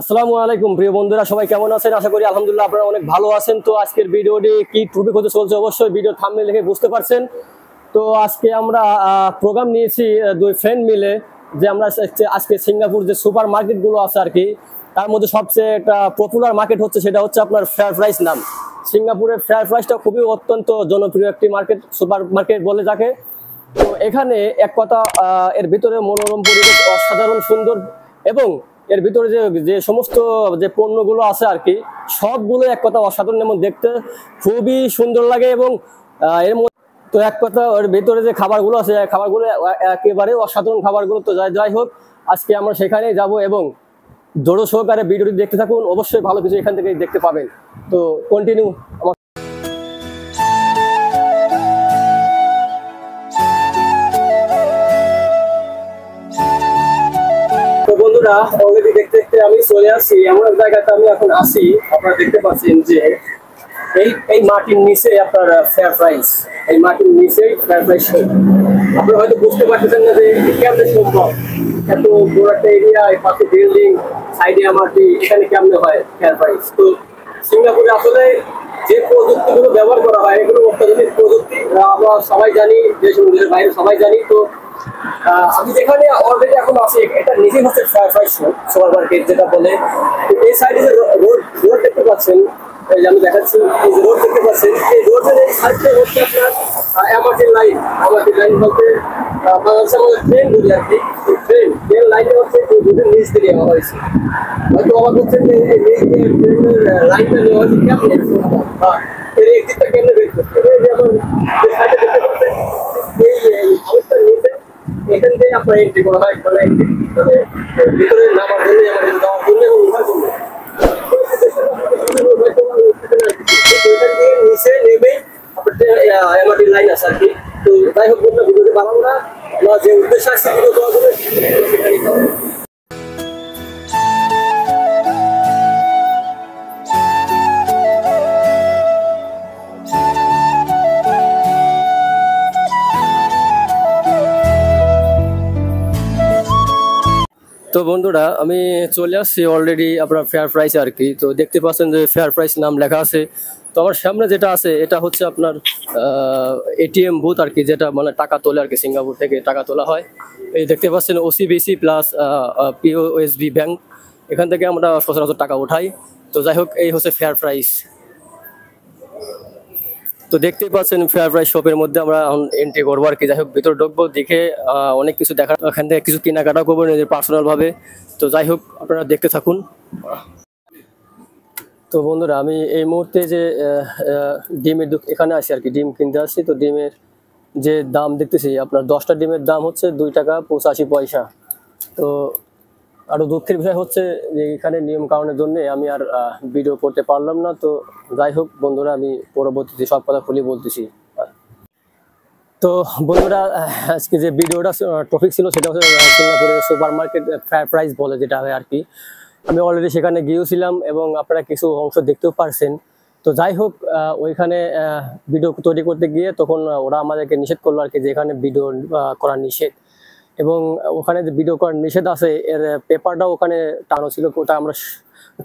আসসালামু আলাইকুম প্রিয় বন্ধুরা, সবাই কেমন আছেন? আশা করি আলহামদুলিল্লাহ আপনারা অনেক ভালো আছেন। তো আজকের ভিডিওটি কি টপিক হতে চলছে অবশ্যই ভিডিও থাম্বনেল দেখে বুঝতে পারছেন। তো আজকে আমরা প্রোগ্রাম নিয়েছি দুই ফ্রেন্ড মিলে যে আমরা আজকে সিঙ্গাপুর যে সুপার মার্কেটগুলো আছে আর কি, তার মধ্যে সবচেয়ে একটা পপুলার মার্কেট হচ্ছে সেটা হচ্ছে আপনার ফেয়ার প্রাইস নাম। সিঙ্গাপুরের ফেয়ার প্রাইসটা খুবই অত্যন্ত জনপ্রিয় একটি মার্কেট, সুপার মার্কেট বলে যাকে। তো এখানে এক কথা এর ভিতরে মনোরম পরিবেশ, অসাধারণ সুন্দর, এবং এর ভিতরে যে যে সমস্ত যে পণ্যগুলো আছে আর কি, সবগুলো এক কথা অসাধারণ এবং দেখতে খুবই সুন্দর লাগে। এবং এর মধ্যে তো এক কথা ওর ভিতরে যে খাবারগুলো আছে, খাবারগুলো একেবারে অসাধারণ খাবারগুলো। তো যাই হোক, আজকে আমরা সেখানে যাব এবং জোরো সহকারে ভিডিওটি দেখতে থাকুন, অবশ্যই ভালো কিছু এখান থেকে দেখতে পাবেন। তো কন্টিনিউ। বন্ধুরা, অলরেডি দেখতে দেখতে আমি চলে আসছি এমন এক জায়গাতে আমি এখন আসি। আপনারা দেখতে পাচ্ছেন যে এই মাটির নিচে আপনার ফেয়ার প্রাইস, এই মাটির নিচে ফেয়ার প্রাইস। আপনারা হয়তো বুঝতে পারতেছেন না যে কেমনে সম্ভব, এত বড় একটা এরিয়া, এই পাশে বিল্ডিং, সাইডে মাটি, এখানে কেমনে হয় ফেয়ার প্রাইস। তো সিঙ্গাপুরে আসলে যে প্রযুক্তিগুলো ব্যবহার করা হয় এগুলো অত্যাধুনিক প্রযুক্তি, আমরা সবাই জানি, দেশ এবং দেশের বাইরে সবাই জানি। তো আমি যেখানে অলরেডি এখন আছি এটা নিজেই হচ্ছে সুপার মার্কেট যেটা বলে। এই সাইডে যে রোড রোড দেখতে পাচ্ছেন, এই যে আমি দেখাচ্ছি, এই যে রোড দেখতে পাচ্ছেন, এই রোডের এই সাইডটা হচ্ছে আপনার এমআরটি লাইন। এমআরটি লাইন বলতে বাংলাদেশে আমাদের ট্রেন বলি আর কি। ট্রেন লাইনটা হচ্ছে রোডের নিচ দিয়ে নেওয়া হয়েছে। হয়তো অবাক হচ্ছেন যে এই ট্রেনের লাইনটা নেওয়া হয়েছে কেমন, এর একদিকটা কেমনে বের করছে। এই যে আমার যে সাইডে দেখতে পাচ্ছেন, এই হাউসটার নিচে এখান থেকে আপনার এন্ট্রি করা হয়, মানে ভিতরে নামার জন্য, আমাদের যাওয়ার জন্য এবং উঠার জন্য। এখান থেকে নিচে নেমে আপনার এমআরটি লাইন আছে আর কি। তো যাই হোক, বললাম ভিডিওটি বানাবো না, যে উদ্দেশ্য আছে ভিডিও দেওয়ার জন্য সেখানেই যাবো। তো বন্ধুরা, আমি চলে আসছি অলরেডি আপনার ফেয়ার প্রাইস আর কি। তো দেখতে পাচ্ছেন যে ফেয়ার প্রাইস নাম লেখা আছে। তো আমার সামনে যেটা আছে এটা হচ্ছে আপনার এটিএম বুথ আর কি, যেটা মানে টাকা তোলে আর কি, সিঙ্গাপুর থেকে টাকা তোলা হয়। এই দেখতে পাচ্ছেন ওসিবিসি প্লাস পিওএসবি ব্যাংক, এখান থেকে আমরা সচরাচর টাকা উঠাই। তো যাই হোক, এই হচ্ছে ফেয়ার প্রাইস। তো দেখতেই পাচ্ছেন ফেয়ার প্রাইস শপের মধ্যে আমরা এন্ট্রি করবো আর কি। যাই হোক, ভিতরে ঢুকবো, দেখে অনেক কিছু দেখার, এখান থেকে কিছু কেনাকাটা করবো নিজের পার্সোনাল ভাবে। তো যাই হোক, আপনারা দেখতে থাকুন। তো বন্ধুরা, আমি এই মুহূর্তে যে ডিমের এখানে আছি আর কি, ডিম কিনতে আসছি। তো ডিমের যে দাম দেখতেছি, আপনার 10টা ডিমের দাম হচ্ছে 2 টাকা 85 পয়সা। তো আরো দুঃখের বিষয় হচ্ছে যে এখানে নিয়ম কারণের জন্য আমি আর ভিডিও করতে পারলাম না। তো যাই হোক বন্ধুরা, আমি পরবর্তীতে সব কথা খুলে বলতেছি। তো বন্ধুরা, আজকে যে ভিডিওটা টপিক ছিল সেটা হচ্ছে সিঙ্গাপুরের সুপার মার্কেট ফেয়ার প্রাইস বলে যেটা হয় আর কি। আমি অলরেডি সেখানে গিয়েছিলাম এবং আপনারা কিছু অংশ দেখতেও পারছেন। তো যাই হোক, ওইখানে ভিডিও তৈরি করতে গিয়ে তখন ওরা আমাদেরকে নিষেধ করলো আর কি, যে এখানে ভিডিও করা নিষেধ, এবং ওখানে যে ভিডিও করার নিষেধ আছে এর পেপারটাও ওখানে টানো ছিল, ওটা আমরা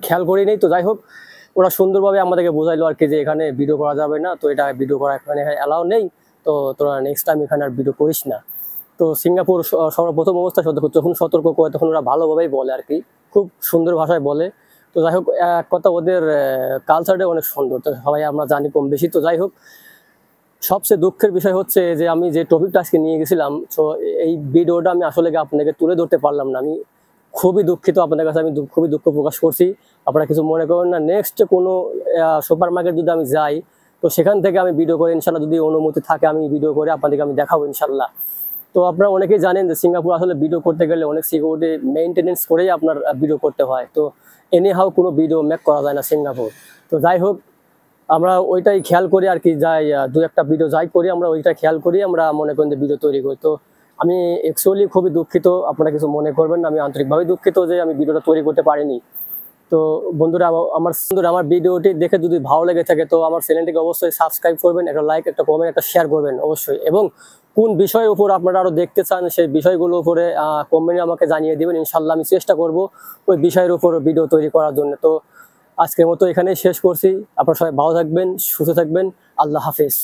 খেয়াল করি নেই। তো যাই হোক, ওরা সুন্দরভাবে আমাদেরকে বোঝাইলো আর কি যে এখানে ভিডিও করা যাবে না, তো এটা ভিডিও করা এখানে অ্যালাউ নেই, তো তোরা নেক্সট টাইম এখানে আর ভিডিও করিস না। তো সিঙ্গাপুর সর্বপ্রথম অবস্থা যখন সতর্ক করে তখন ওরা ভালোভাবেই বলে আর কি, খুব সুন্দর ভাষায় বলে। তো যাই হোক, এক কথা ওদের কালচারটা অনেক সুন্দর, তো সবাই আমরা জানি কম বেশি। তো যাই হোক, সবচেয়ে দুঃখের বিষয় হচ্ছে যে আমি যে টপিকটা আজকে নিয়ে গেছিলাম, তো এই ভিডিওটা আমি আসলে আপনাকে তুলে ধরতে পারলাম না। আমি খুবই দুঃখিত, আপনাদের কাছে আমি খুবই দুঃখ প্রকাশ করছি। আপনারা কিছু মনে করেন না। নেক্সট কোনো সুপার মার্কেট যদি আমি যাই, তো সেখান থেকে আমি ভিডিও করে ইনশাল্লাহ, যদি অনুমতি থাকে আমি ভিডিও করে আপনাদেরকে আমি দেখাবো ইনশাল্লাহ। তো আপনারা অনেকেই জানেন যে সিঙ্গাপুর আসলে ভিডিও করতে গেলে অনেক সিকিউরিটি মেইনটেনেন্স করেই আপনার ভিডিও করতে হয়। তো এনি হাউ কোনো ভিডিও মেক করা যায় না সিঙ্গাপুর। তো যাই হোক, আমরা ওইটাই খেয়াল করি আর কি, যাই 2-1টা ভিডিও যাই করি, আমরা ওইটা খেয়াল করি, আমরা মনে করেন যে ভিডিও তৈরি করি। তো আমি অ্যাকচুয়ালি খুবই দুঃখিত, আপনারা কিছু মনে করবেন না, আমি আন্তরিকভাবে দুঃখিত যে আমি ভিডিওটা তৈরি করতে পারিনি। তো বন্ধুরা, আমার ভিডিওটি দেখে যদি ভালো লেগে থাকে তো আমার চ্যানেলটিকে অবশ্যই সাবস্ক্রাইব করবেন, একটা লাইক, একটা কমেন্ট, একটা শেয়ার করবেন অবশ্যই। এবং কোন বিষয়ের উপর আপনারা আরো দেখতে চান সেই বিষয়গুলোর উপরে কমেন্টে আমাকে জানিয়ে দিবেন। ইনশাল্লাহ আমি চেষ্টা করব ওই বিষয়ের উপর ভিডিও তৈরি করার জন্য। তো আজকের মতো এখানেই শেষ করছি। আপনারা সবাই ভালো থাকবেন, সুস্থ থাকবেন। আল্লাহ হাফেজ।